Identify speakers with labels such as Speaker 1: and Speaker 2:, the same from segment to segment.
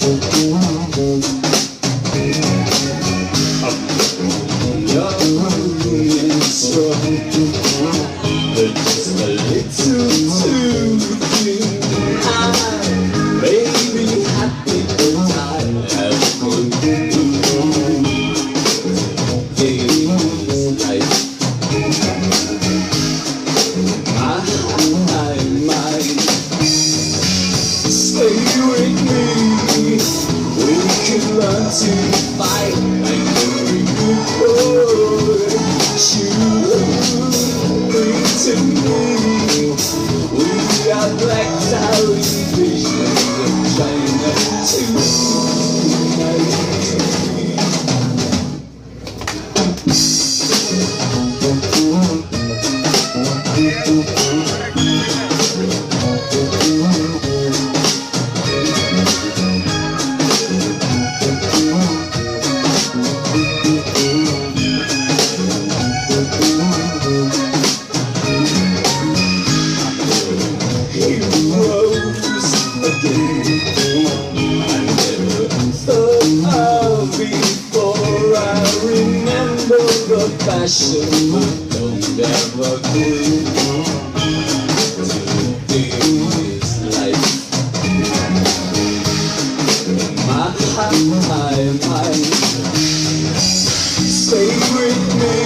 Speaker 1: But just a little too thin. I may be happy, but I have good things like I might stay with me. We can learn to fight like every good boy should. To me, we are blacked out visions of China tonight. Passion, don't ever glue to this life. My stay with me.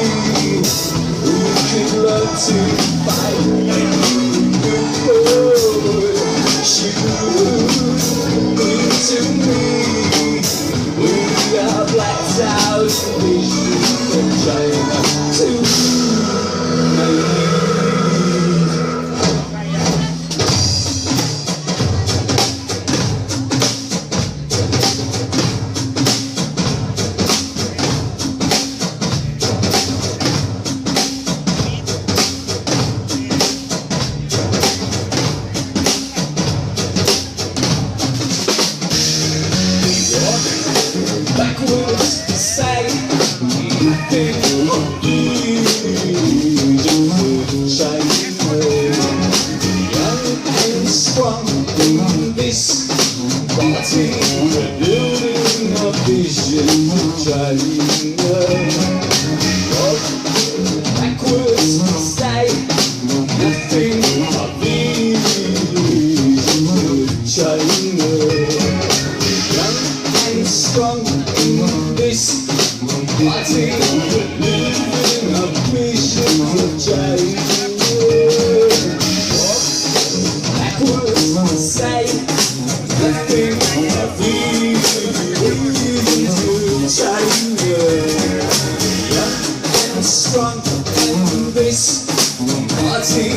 Speaker 1: We can learn to fight and good shoot into me. We are blacked out visions of China tonight. Backwards, say anything of you, just shine young and strong in this party, we're building a vision of China. Backwards, say nothing of you, just China. Strong in this party, living a vision of China. Backwards, say nothing of vision of China. Young and strong in this party.